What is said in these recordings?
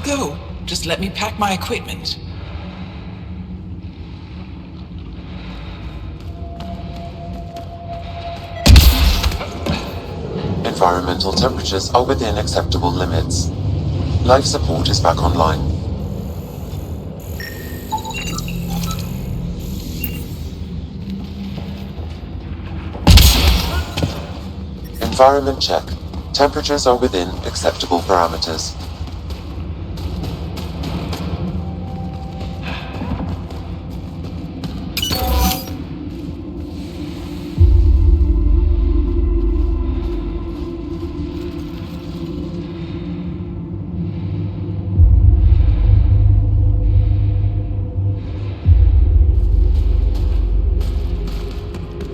go. Just let me pack my equipment. Environmental temperatures are within acceptable limits. Life support is back online. Environment check. Temperatures are within acceptable parameters.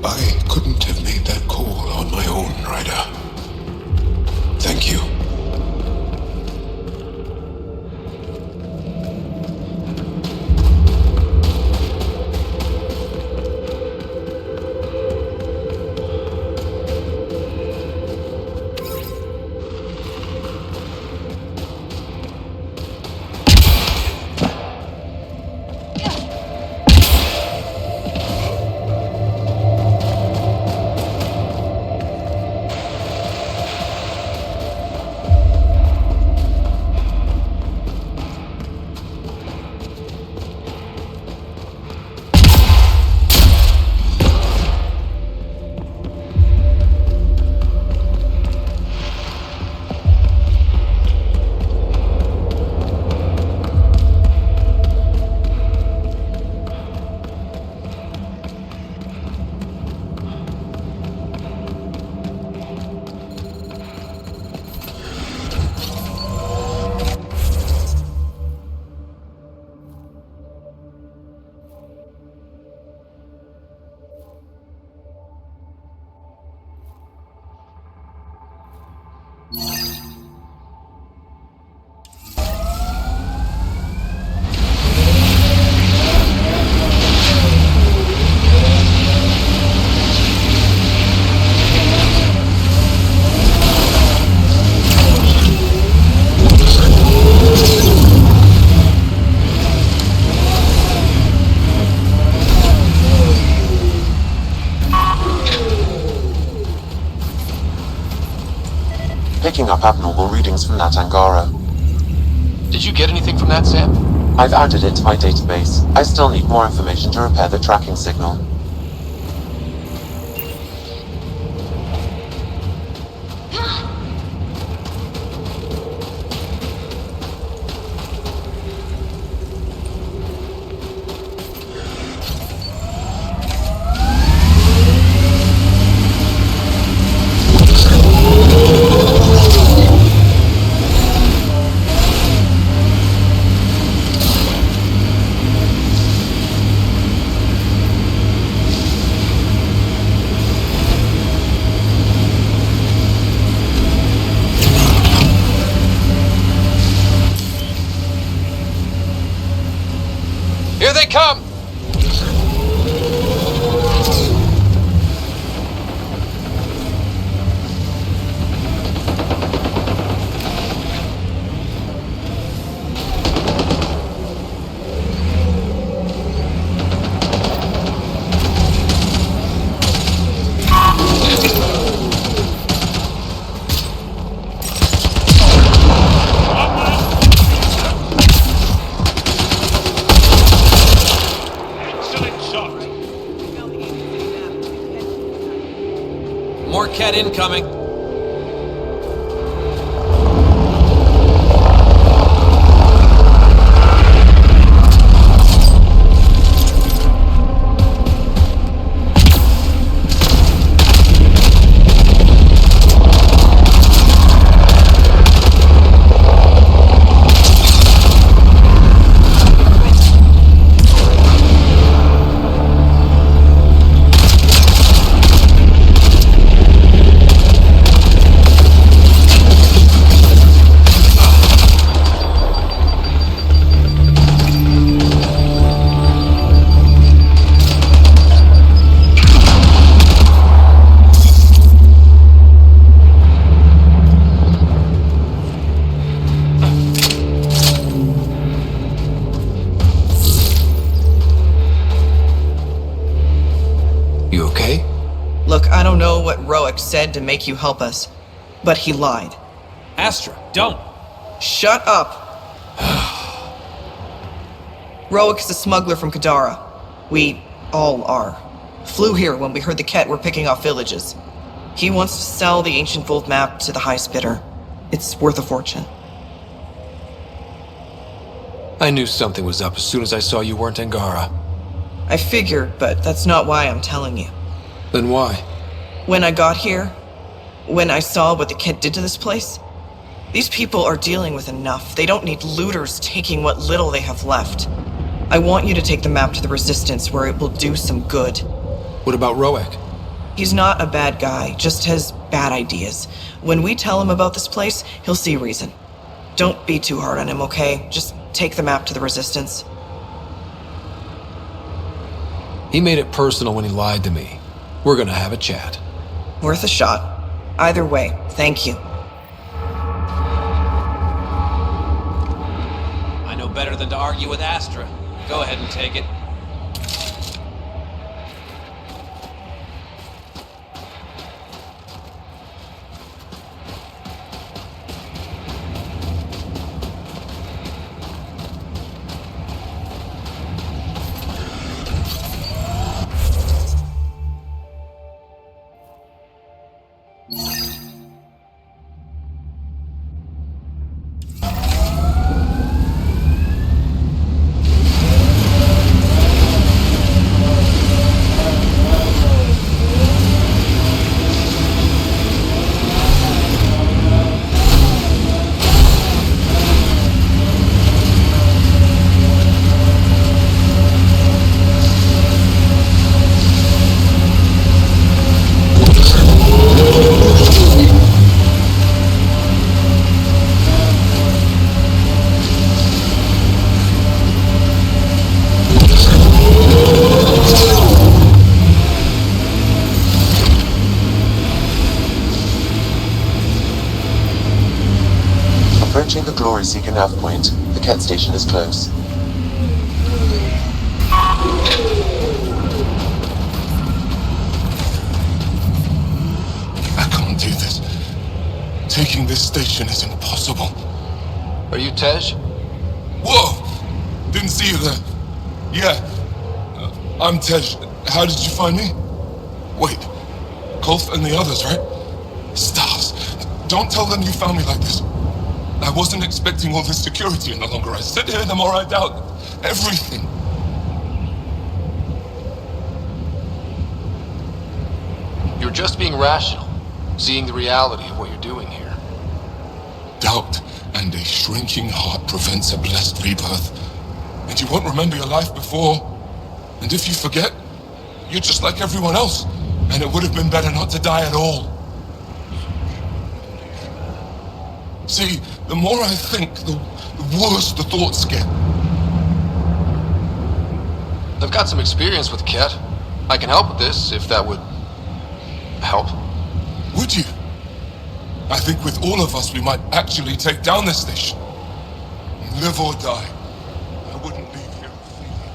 I couldn't have made that call on my own, Ryder. Thank you. Picking up abnormal readings from that Angara. Did you get anything from that, Sam? I've added it to my database. I still need more information to repair the tracking signal. Here they come! More Cat incoming. Look, I don't know what Roic said to make you help us, but he lied. Astra, don't! Shut up! Roic is a smuggler from Kadara. We all are. Flew here when we heard the Ket were picking off villages. He wants to sell the ancient Volt map to the highest bidder. It's worth a fortune. I knew something was up as soon as I saw you weren't Angara. I figured, but that's not why I'm telling you. Then why? When I got here, when I saw what the Ket did to this place, these people are dealing with enough. They don't need looters taking what little they have left. I want you to take the map to the Resistance where it will do some good. What about Roic? He's not a bad guy, just has bad ideas. When we tell him about this place, he'll see reason. Don't be too hard on him, okay? Just take the map to the Resistance. He made it personal when he lied to me. We're gonna have a chat. Worth a shot. Either way, thank you. I know better than to argue with Astra. Go ahead and take it. Approaching the Glory Seeker nav point. The Ket station is close. I can't do this. Taking this station is impossible. Are you Tej? Whoa! Didn't see you there. Yeah. I'm Tej. How did you find me? Wait. Kolf and the others, right? Stars. Don't tell them you found me like this. I wasn't expecting all this security any longer. I sit here the more I doubt everything. You're just being rational, seeing the reality of what you're doing here. Doubt and a shrinking heart prevents a blessed rebirth. And you won't remember your life before. And if you forget, you're just like everyone else. And it would have been better not to die at all. See, the more I think, the worse the thoughts get. I've got some experience with Ket. I can help with this, if that would help. Would you? I think with all of us, we might actually take down this station. Live or die. I wouldn't leave here freely.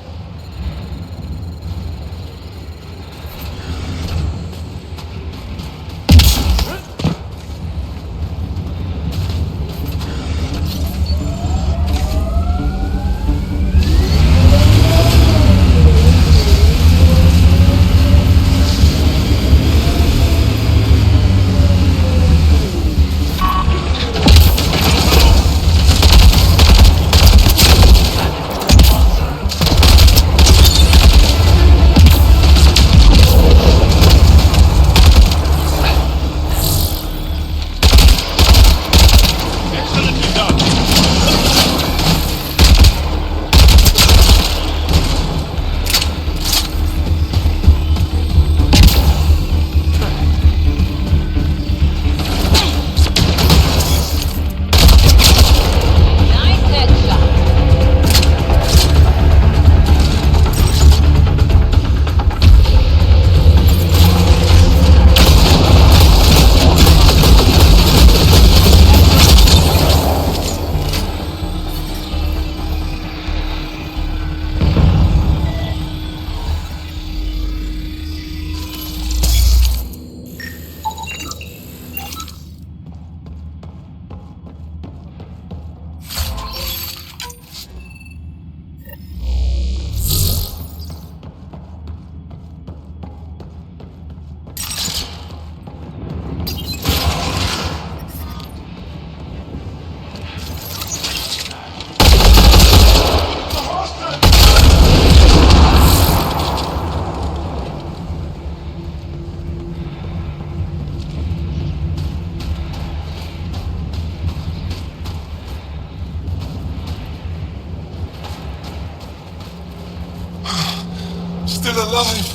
still alive.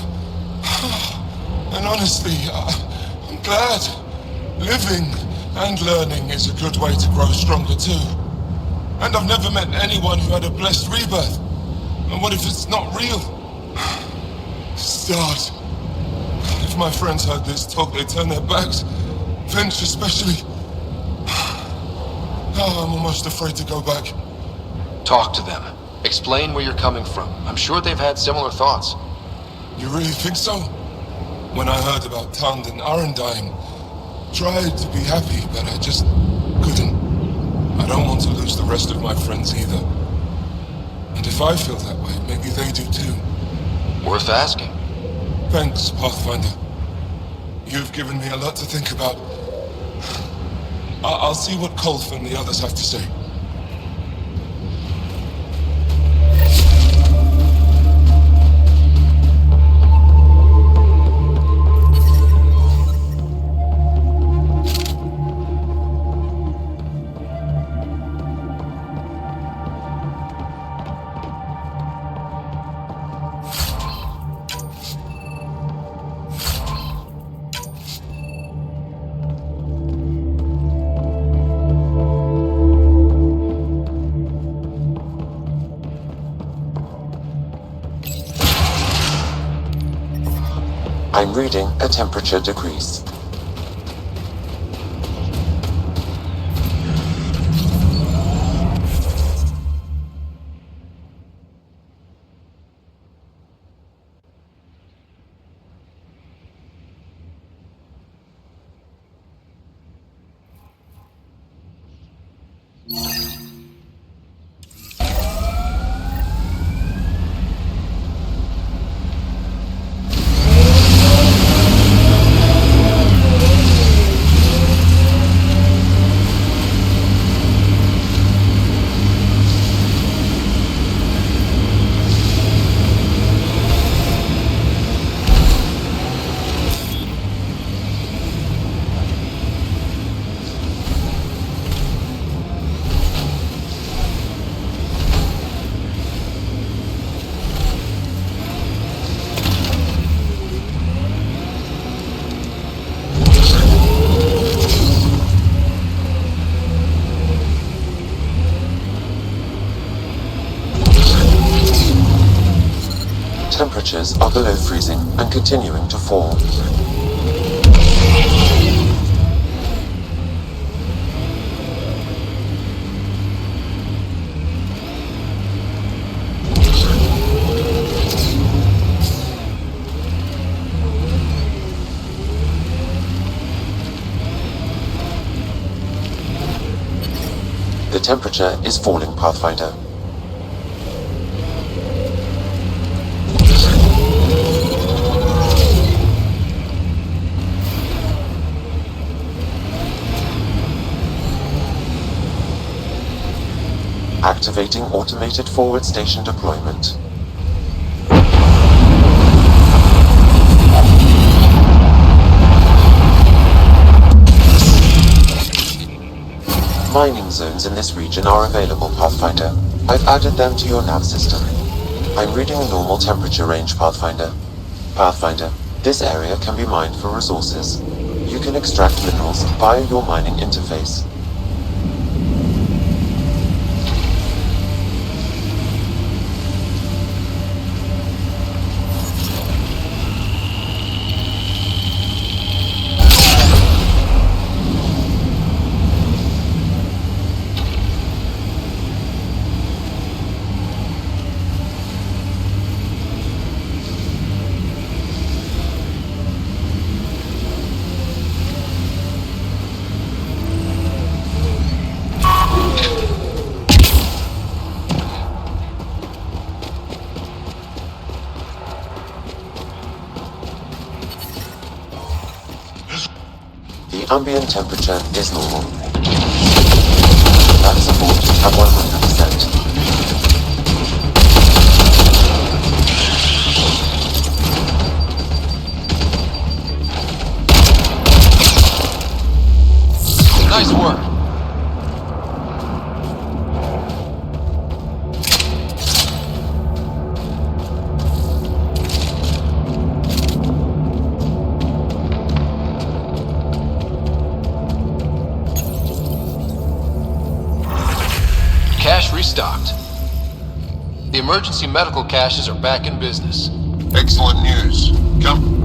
And honestly, I'm glad. Living and learning is a good way to grow stronger too. And I've never met anyone who had a blessed rebirth. And what if it's not real? Stars. If my friends heard this talk, they'd turn their backs. Finch especially. Oh, I'm almost afraid to go back. Talk to them. Explain where you're coming from. I'm sure they've had similar thoughts. You really think so? When I heard about Tand and Arendine, tried to be happy, but I just couldn't. I don't want to lose the rest of my friends either. And if I feel that way, maybe they do too. Worth asking. Thanks, Pathfinder. You've given me a lot to think about. I'll see what Kolf and the others have to say. I'm reading a temperature decrease. Temperatures are below freezing and continuing to fall. The temperature is falling, Pathfinder. Activating automated forward station deployment. Mining zones in this region are available, Pathfinder. I've added them to your nav system. I'm reading a normal temperature range, Pathfinder. Pathfinder, this area can be mined for resources. You can extract minerals via your mining interface. The ambient temperature is normal. Life support at 100%. Nice work. cache restocked. The emergency medical caches are back in business. Excellent news. Come.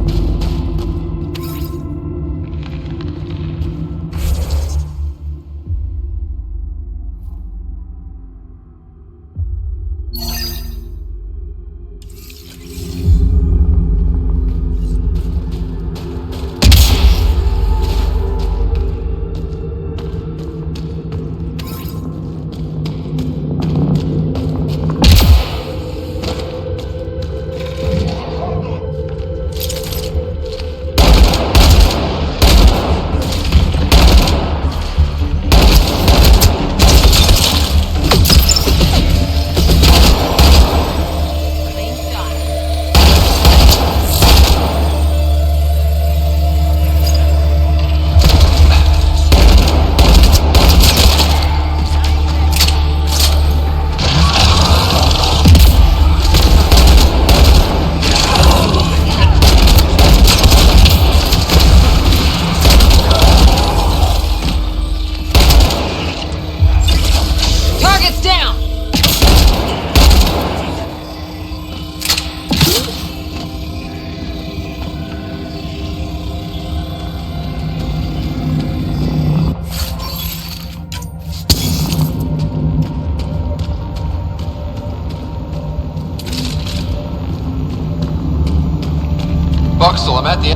Buxel, I'm at the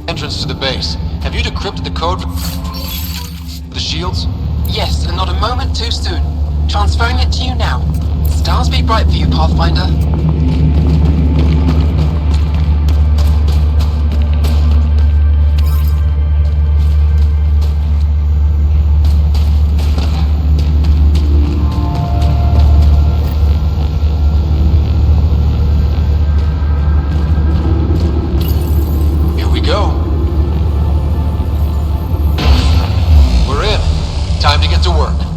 entrance to the base. Have you decrypted the code for the shields? Yes, and not a moment too soon. Transferring it to you now. Stars be bright for you, Pathfinder. Time to get to work.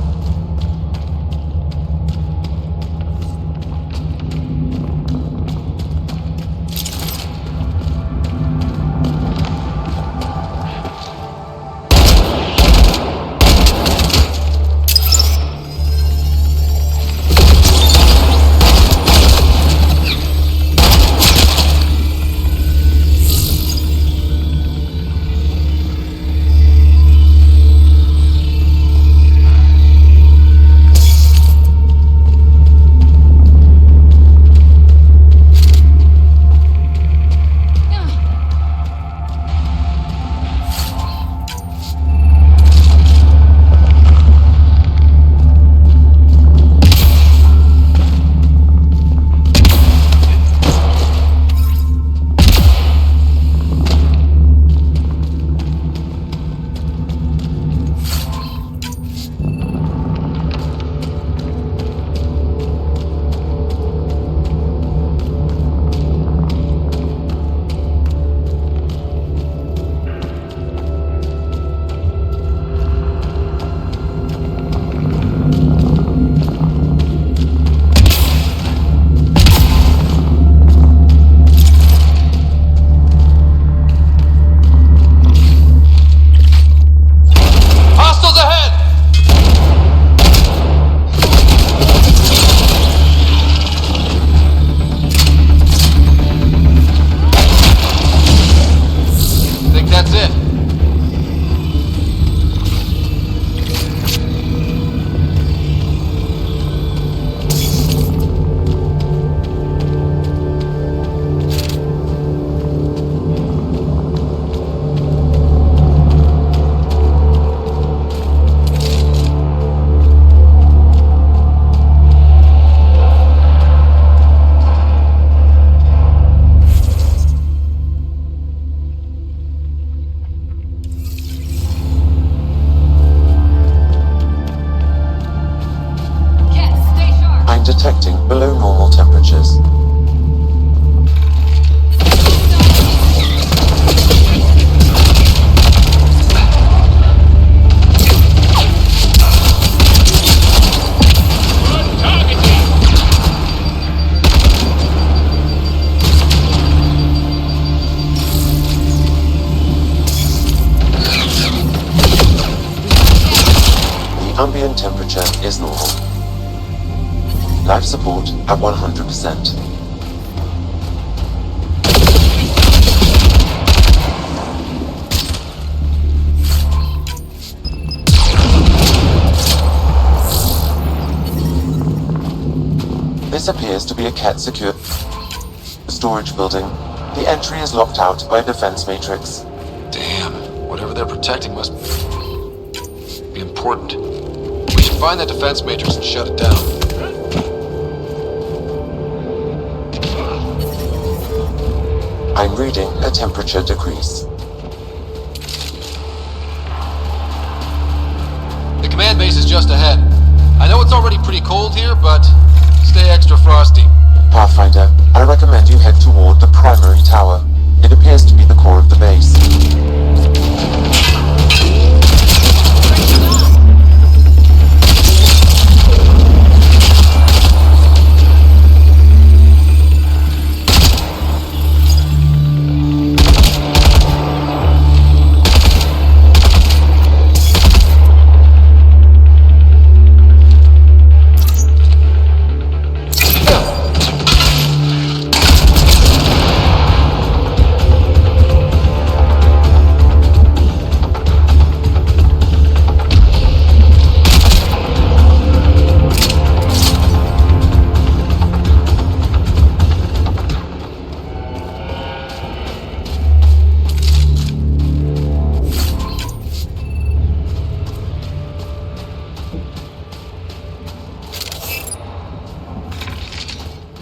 detecting below normal temperatures. Ambient temperature temperature is normal. Life support at 100%. This appears to be a Ket secure storage building. The entry is locked out by a defense matrix. Damn, whatever they're protecting must be important. We should find that defense matrix and shut it down. I'm reading a temperature decrease. The command base is just ahead. I know it's already pretty cold here, but stay extra frosty. Pathfinder, I recommend you head toward the primary tower. It appears to be the core of the base.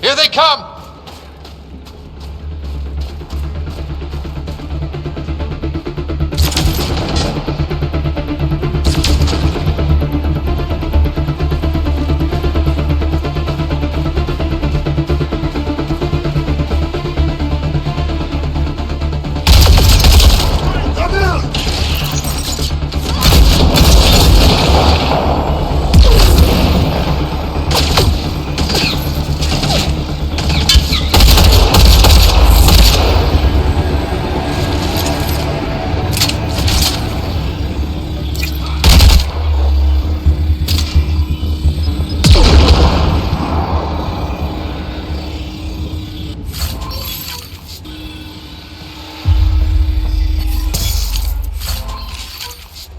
Here they come!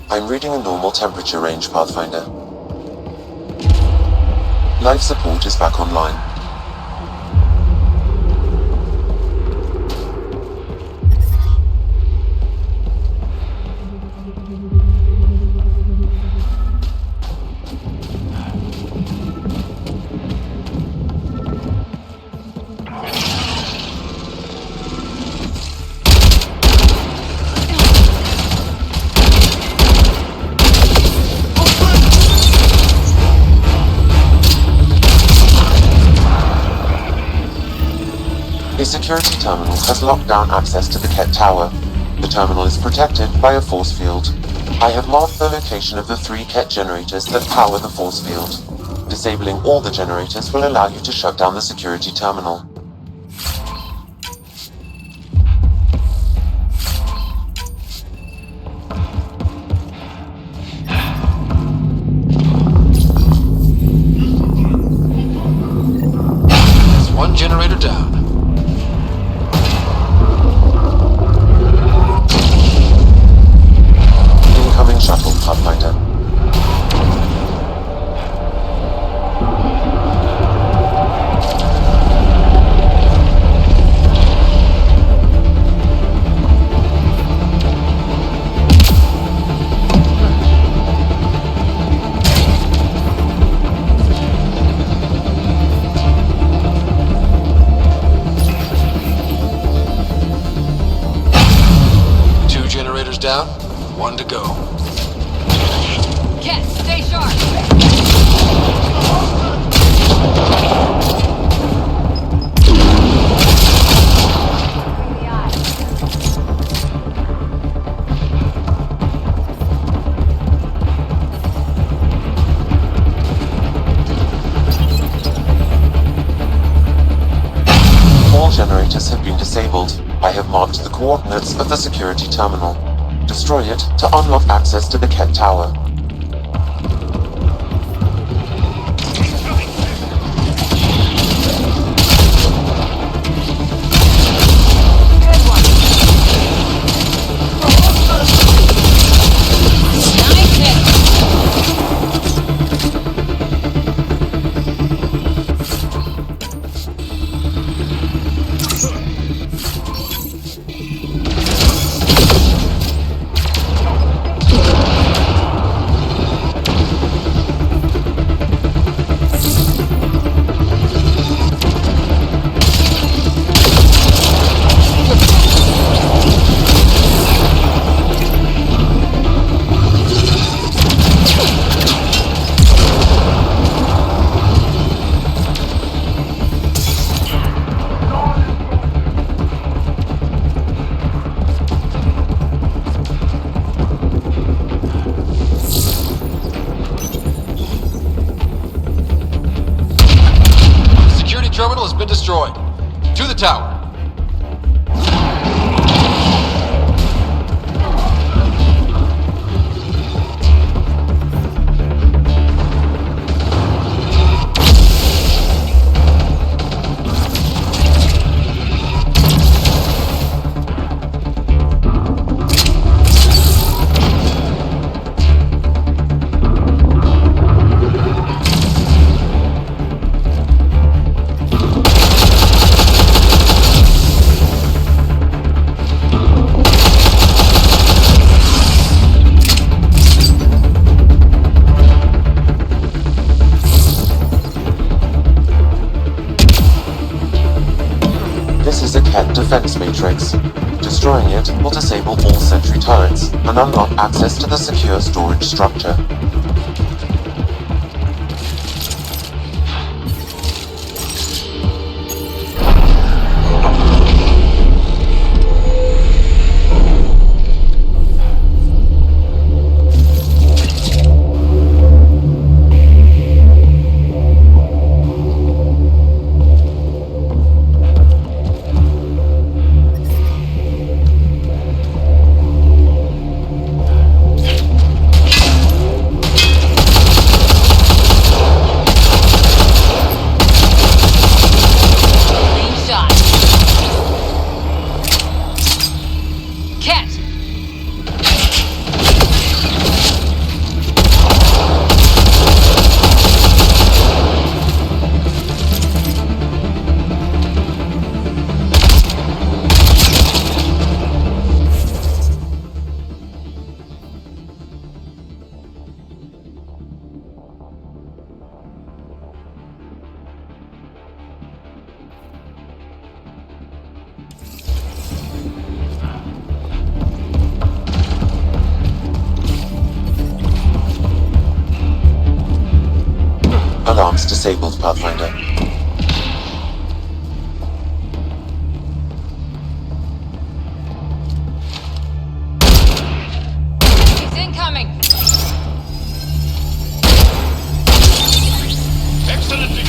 I'm reading a normal temperature range, Pathfinder. Life support is back online. A security terminal has locked down access to the Ket Tower. The terminal is protected by a force field. I have marked the location of the 3 Ket generators that power the force field. Disabling all the generators will allow you to shut down the security terminal. There's one generator down. Incoming shuttle, Pathfinder. Two generators down, one to go. Ket, stay sharp! All generators have been disabled. I have marked the coordinates of the security terminal. Destroy it to unlock access to the Ket Tower. been destroyed. To the tower. Defense matrix. Destroying it will disable all sentry turrets and unlock access to the secure storage structure. Alarms disabled, Pathfinder. He's incoming! Excellent!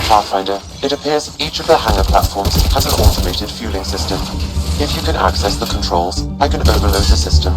Pathfinder, it appears each of the hangar platforms has an automated fueling system. If you can access the controls, I can overload the system.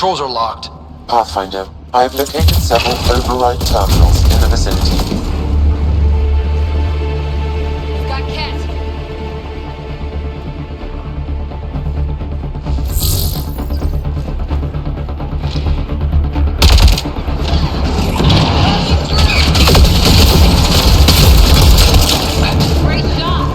controls are locked. Pathfinder, I have located several override terminals in the vicinity. We've got Ket. Great shot.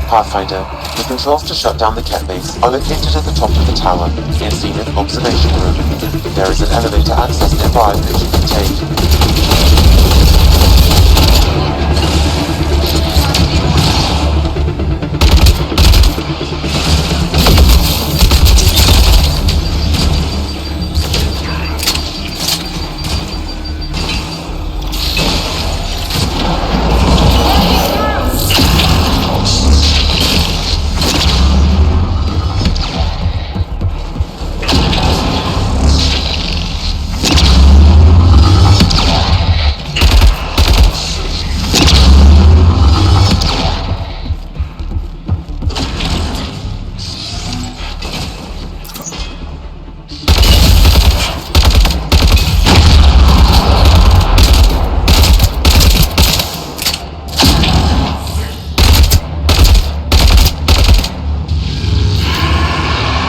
Pathfinder, the controls to shut down the Ket base are located at the top of the tower, in Zenith Observation Room. There is an elevator access nearby that you can take.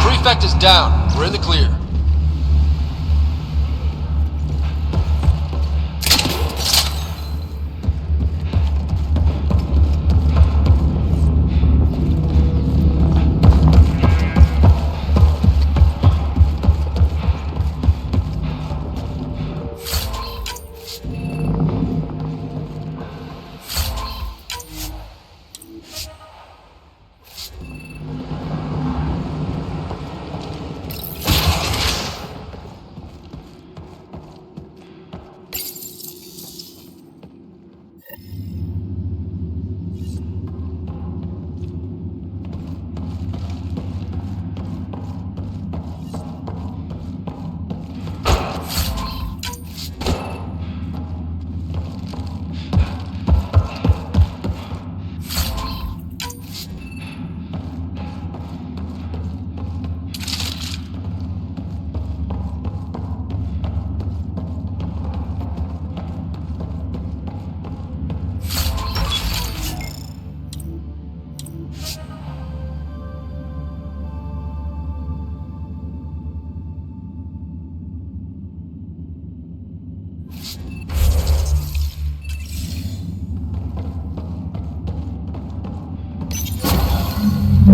Prefect is down. We're in the clear.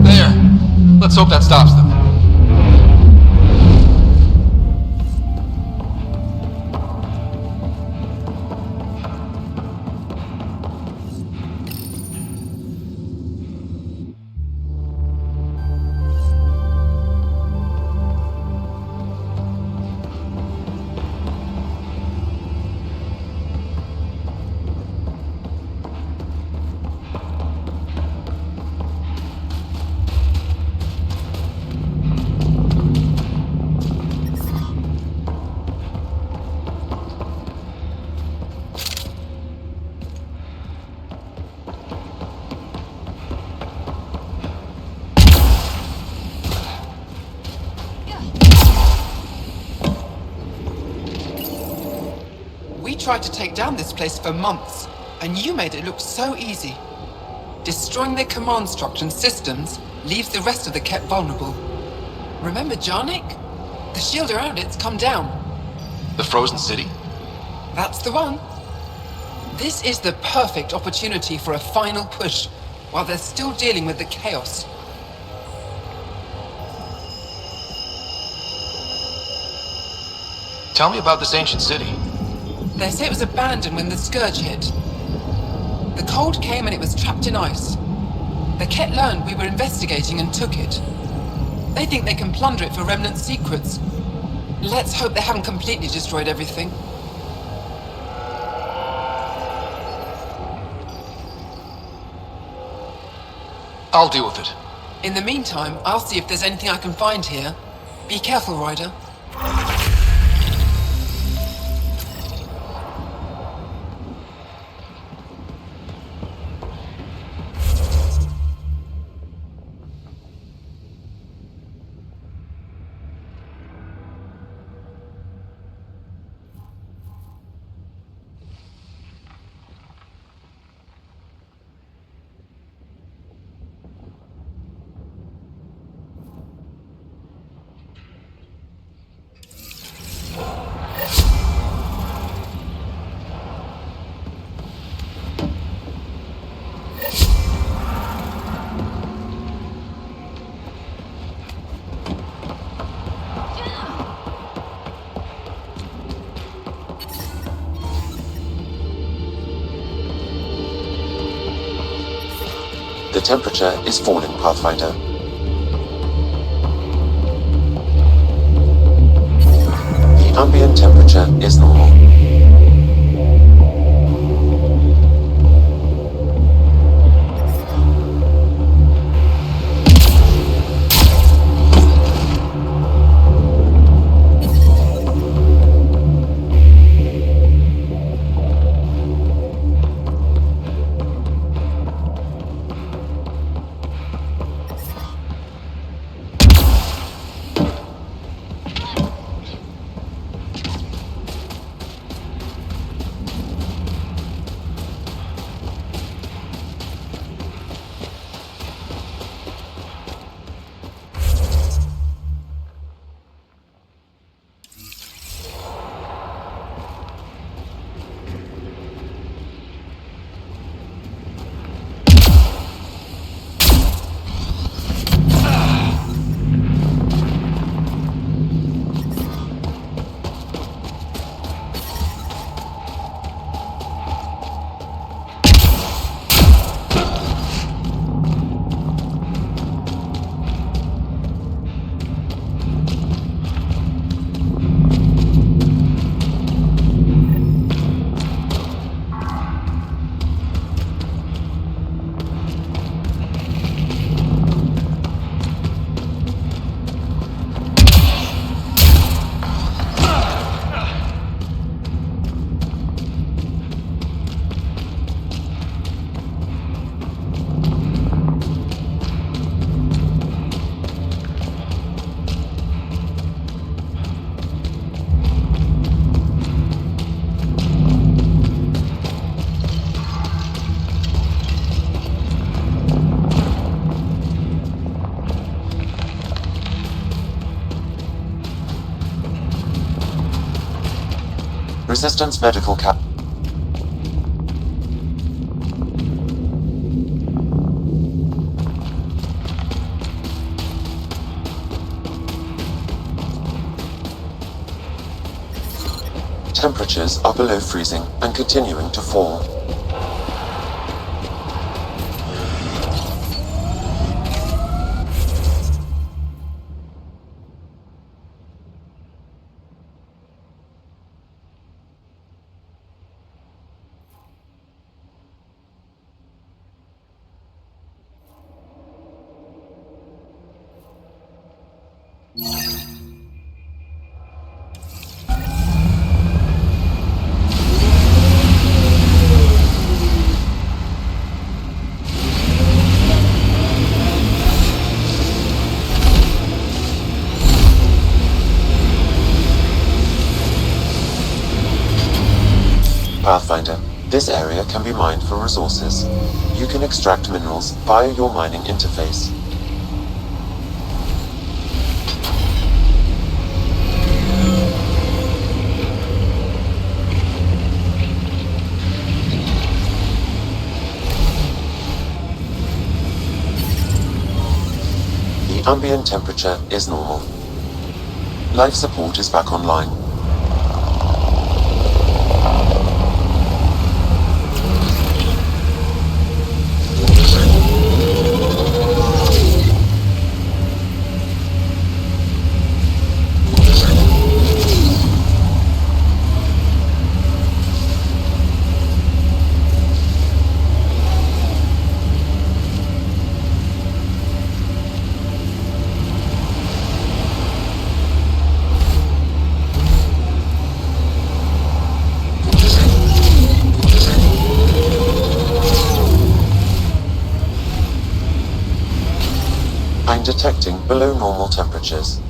There. Let's hope that stops them. tried to take down this place for months, and you made it look so easy. Destroying their command structure and systems leaves the rest of the Ket vulnerable. Remember Jarnik? The shield around it's come down. The frozen city? That's the one. This is the perfect opportunity for a final push, while they're still dealing with the chaos. Tell me about this ancient city. They say it was abandoned when the Scourge hit. The cold came and it was trapped in ice. The Ket learned we were investigating and took it. They think they can plunder it for remnant secrets. Let's hope they haven't completely destroyed everything. I'll deal with it. In the meantime, I'll see if there's anything I can find here. Be careful, Ryder. The temperature is falling, Pathfinder. The ambient temperature is normal. Resistance medical cap. Temperatures are below freezing and continuing to fall. Pathfinder, this area can be mined for resources. You can extract minerals via your mining interface. The ambient temperature is normal. Life support is back online. I'm detecting below normal temperatures.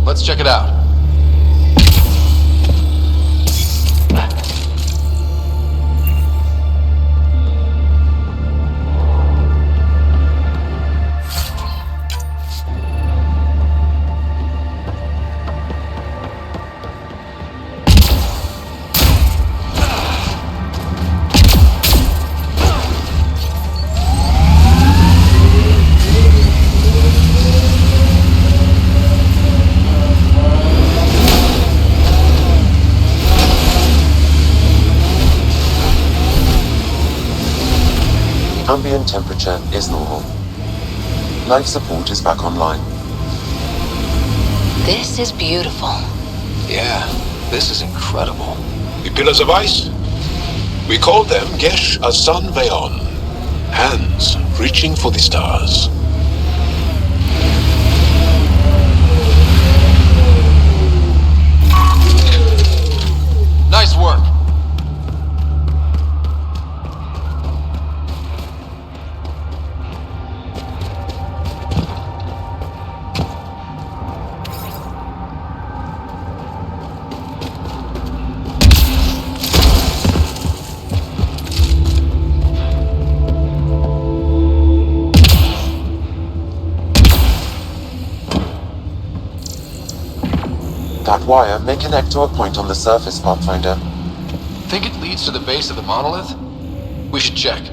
Let's check it out. Ambient temperature is normal. Life support is back online. This is beautiful. Yeah, this is incredible. The pillars of ice? We call them Gesh Asan Veon. Hands reaching for the stars. Nice work. That wire may connect to a point on the surface, Pathfinder. Think it leads to the base of the monolith? We should check.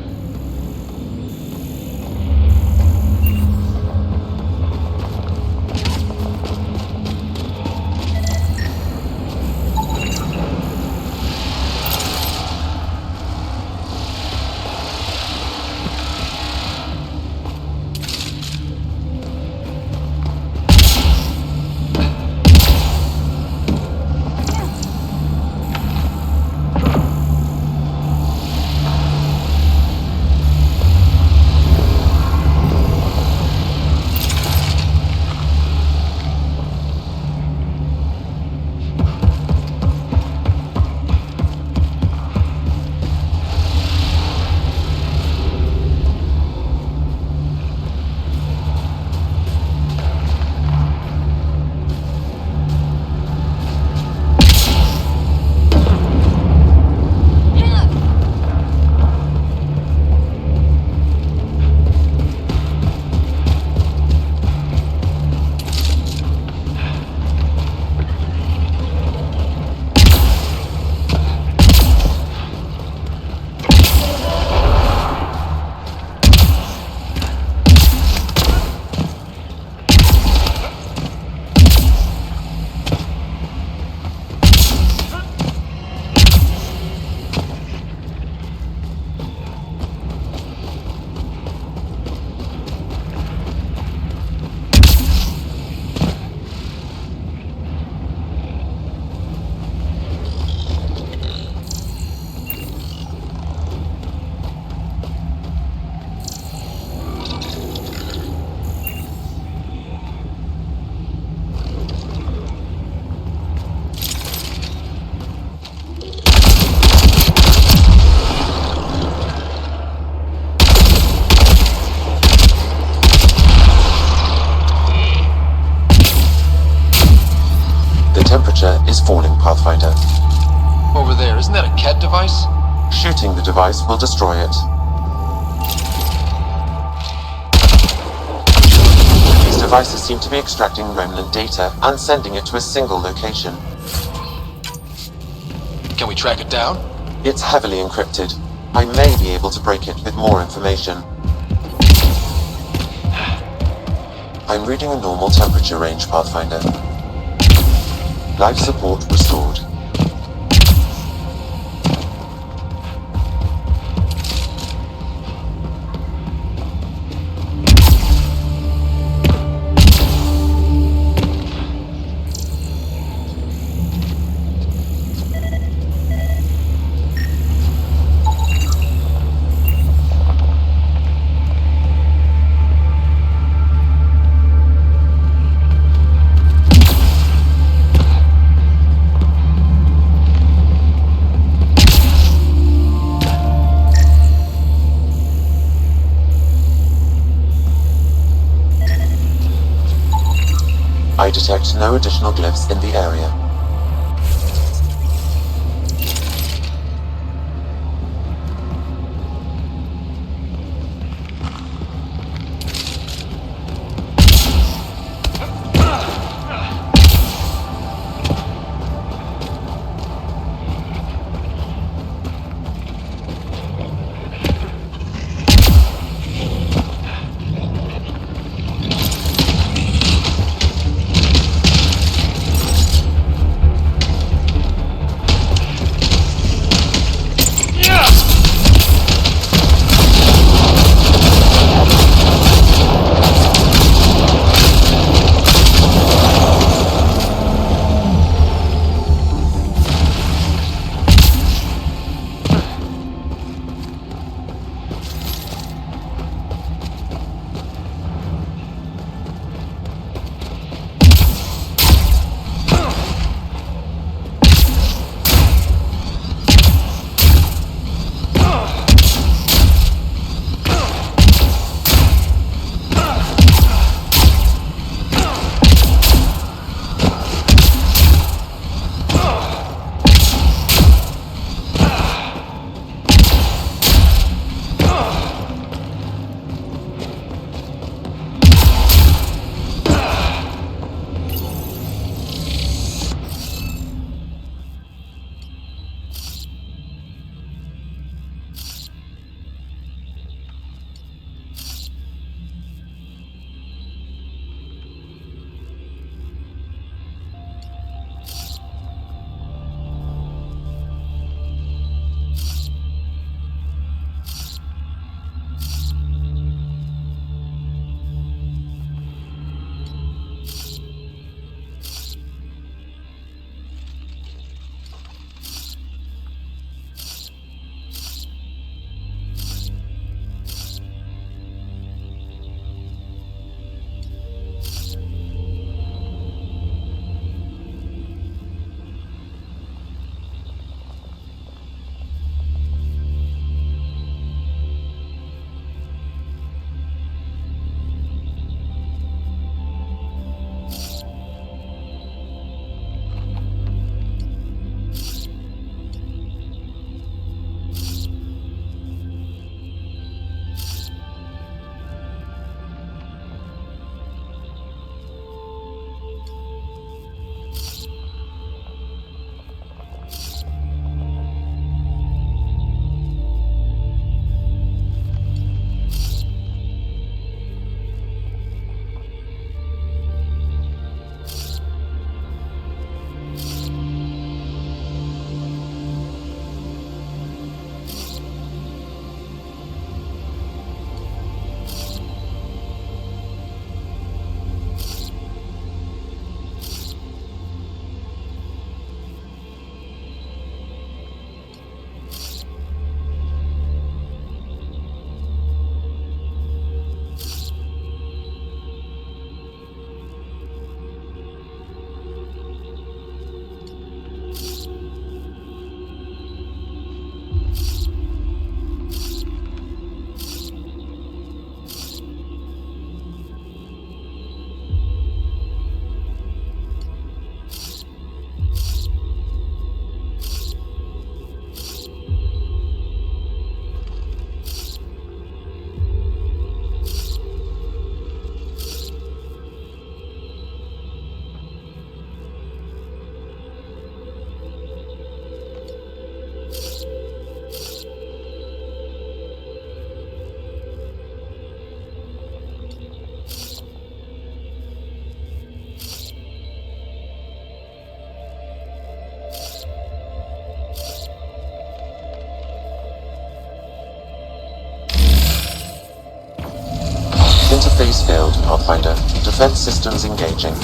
temperature is falling, Pathfinder. Over there, isn't that a Ket device? Shooting the device will destroy it. These devices seem to be extracting remnant data and sending it to a single location. Can we track it down? It's heavily encrypted. I may be able to break it with more information. I'm reading a normal temperature range, Pathfinder. Life support restored. I detect no additional glyphs in the area. Pathfinder. Defense systems engaging.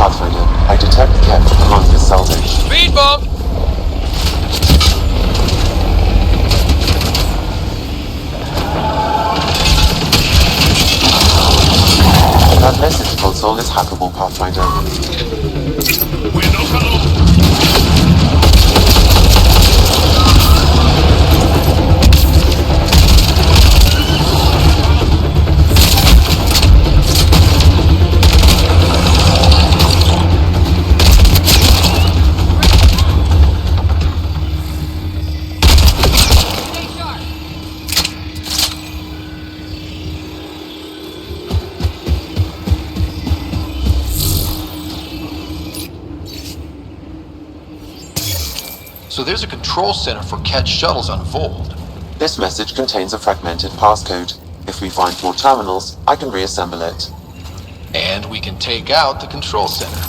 Pathfinder, I detect Ket among this salvage. Speed bump! That message console is hackable, Pathfinder. We're not alone. Stay sharp. So there's a control center for Ket's shuttles on Vold. This message contains a fragmented passcode. If we find more terminals, I can reassemble it. And we can take out the control center.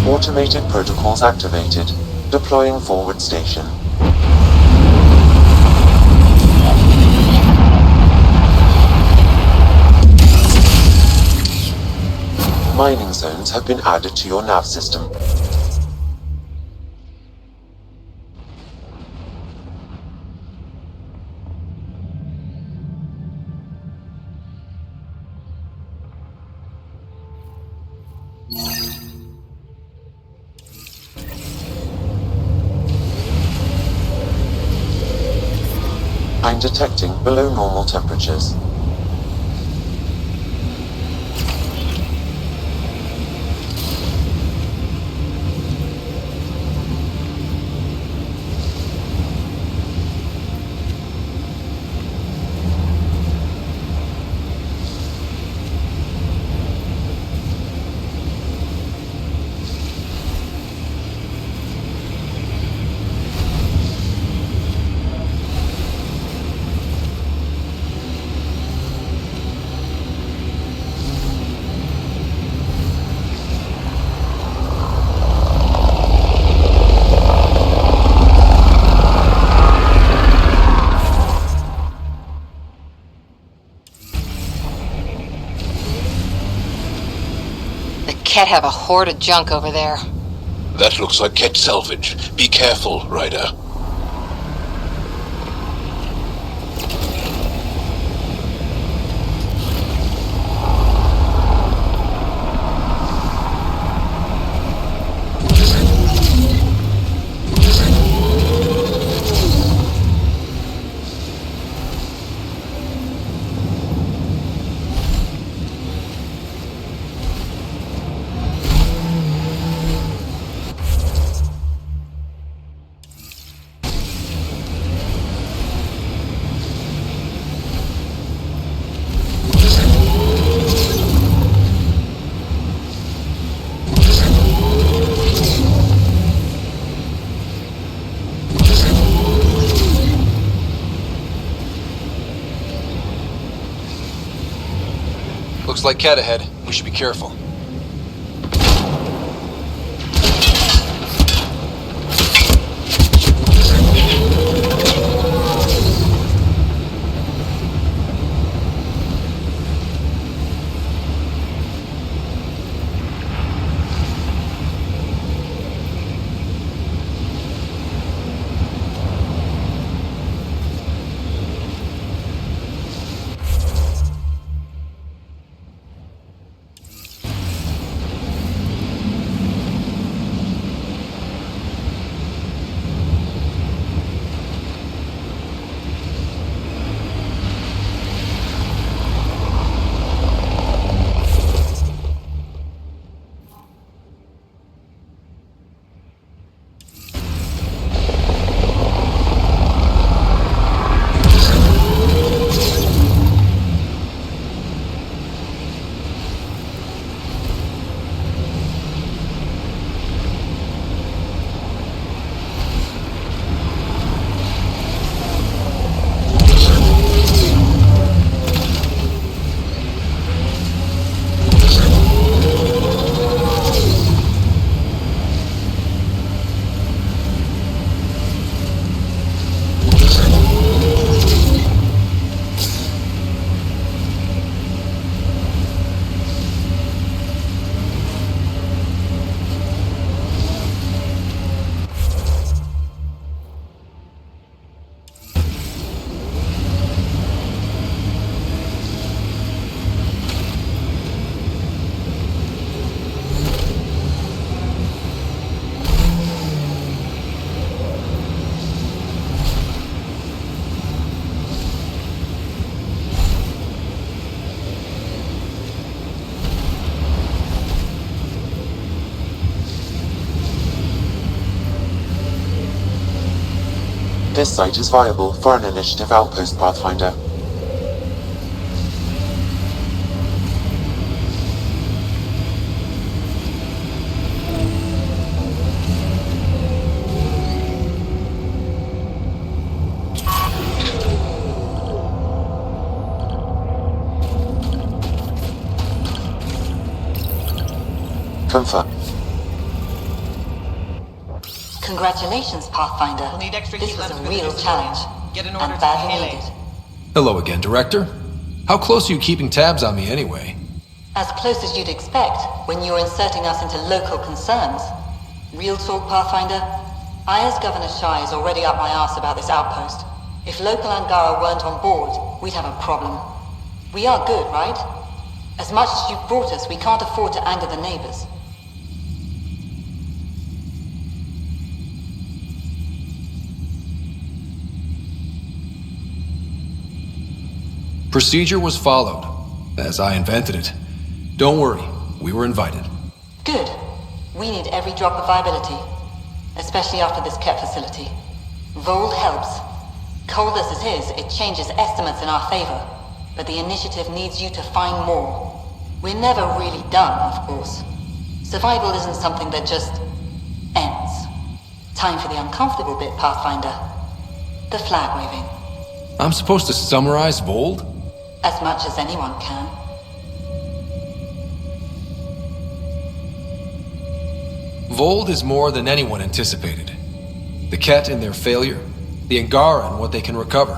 Automated protocols activated. Deploying forward station. Mining zones have been added to your nav system. I'm detecting below normal temperatures. Ket have a horde of junk over there. That looks like Ket salvage. Be careful, Ryder. Looks like Ket ahead. We should be careful. This site is viable for an initiative outpost, Pathfinder. Confirm. Congratulations, Pathfinder. We'll need extra This heat was lamps a for the real display. challenge. Get an order And to badly Haley. needed. Hello again, Director. How close are you keeping tabs on me anyway? As close as you'd expect when you're inserting us into local concerns. Real talk, Pathfinder? I, as Governor Shai, is already up my arse about this outpost. If local Angara weren't on board, we'd have a problem. We are good, right? As much as you've brought us, we can't afford to anger the neighbors. Procedure was followed, as I invented it. Don't worry, we were invited. Good. We need every drop of viability. Especially after this Ket facility. Vold helps. Cold as it is, it changes estimates in our favor. But the initiative needs you to find more. We're never really done, of course. Survival isn't something that just ends. Time for the uncomfortable bit, Pathfinder. The flag waving. I'm supposed to summarize Vold? As much as anyone can. Vold is more than anyone anticipated. The Ket and their failure, the Angara and what they can recover.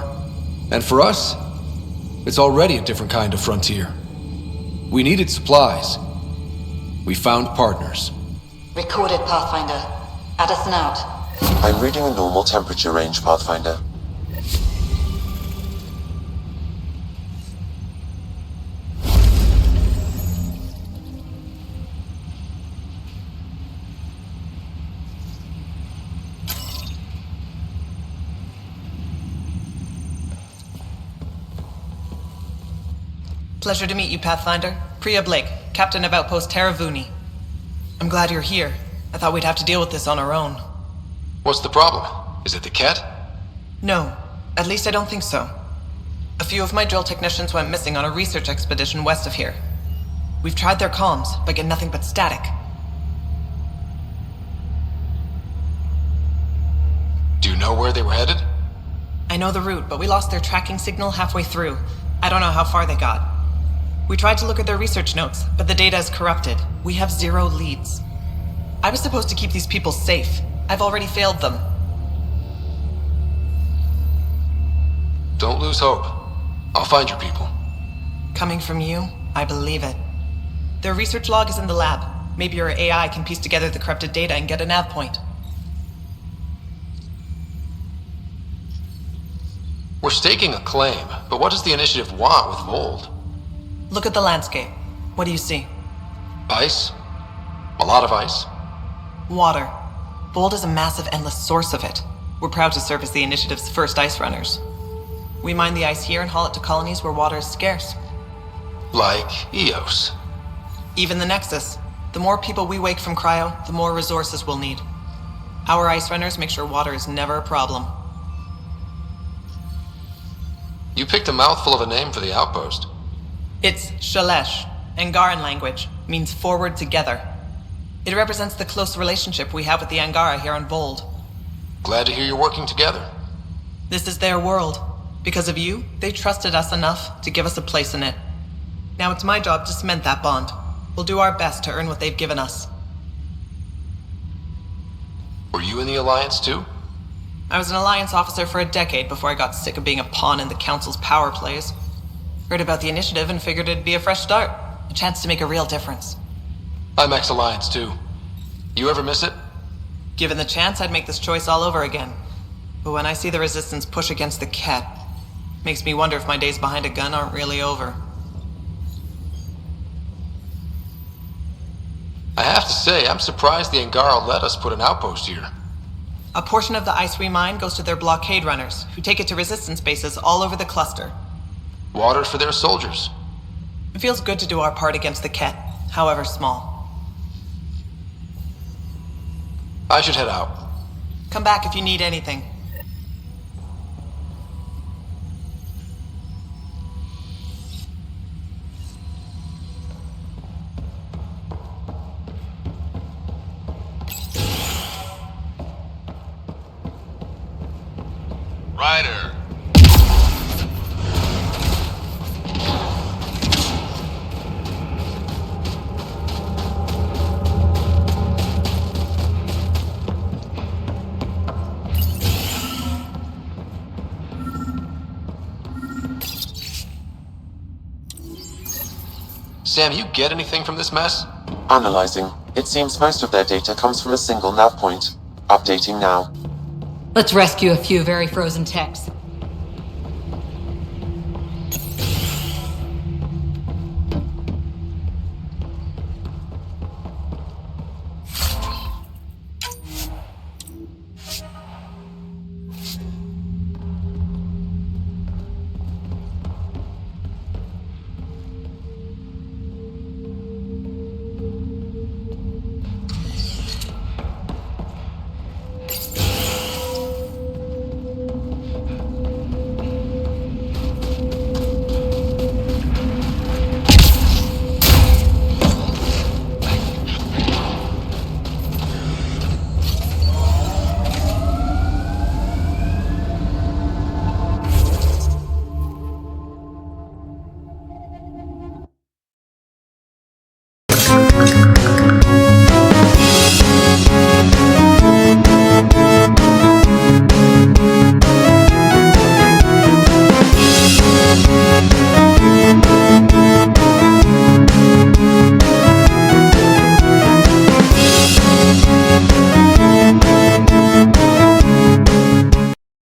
And for us, it's already a different kind of frontier. We needed supplies. We found partners. Recorded, Pathfinder. Addison out. I'm reading a normal temperature range, Pathfinder. Pleasure to meet you, Pathfinder. Priya Blake, Captain of Outpost Taravuni. I'm glad you're here. I thought we'd have to deal with this on our own. What's the problem? Is it the Ket? No, at least I don't think so. A few of my drill technicians went missing on a research expedition west of here. We've tried their comms, but get nothing but static. Do you know where they were headed? I know the route, but we lost their tracking signal halfway through. I don't know how far they got. We tried to look at their research notes, but the data is corrupted. We have 0 leads. I was supposed to keep these people safe. I've already failed them. Don't lose hope. I'll find your people. Coming from you, I believe it. Their research log is in the lab. Maybe your AI can piece together the corrupted data and get a nav point. We're staking a claim, but what does the initiative want with Vold? Look at the landscape. What do you see? Ice? A lot of ice? Water. Vold is a massive, endless source of it. We're proud to serve as the initiative's first ice runners. We mine the ice here and haul it to colonies where water is scarce. Like Eos. Even the Nexus. The more people we wake from cryo, the more resources we'll need. Our ice runners make sure water is never a problem. You picked a mouthful of a name for the outpost. It's Shalesh, Angaran language, means forward together. It represents the close relationship we have with the Angara here on Vold. Glad to hear you're working together. This is their world. Because of you, they trusted us enough to give us a place in it. Now it's my job to cement that bond. We'll do our best to earn what they've given us. Were you in the Alliance too? I was an Alliance officer for a decade before I got sick of being a pawn in the Council's power plays. Heard about the initiative and figured it'd be a fresh start. A chance to make a real difference. I'm ex-Alliance too. You ever miss it? Given the chance, I'd make this choice all over again. But when I see the Resistance push against the Ket, makes me wonder if my days behind a gun aren't really over. I have to say, I'm surprised the Angara let us put an outpost here. A portion of the ice we mine goes to their blockade runners, who take it to Resistance bases all over the cluster. Water for their soldiers. It feels good to do our part against the Ket, however small. I should head out. Come back if you need anything. Ryder. Sam, you get anything from this mess? Analyzing. It seems most of their data comes from a single nav point. Updating now. Let's rescue a few very frozen techs.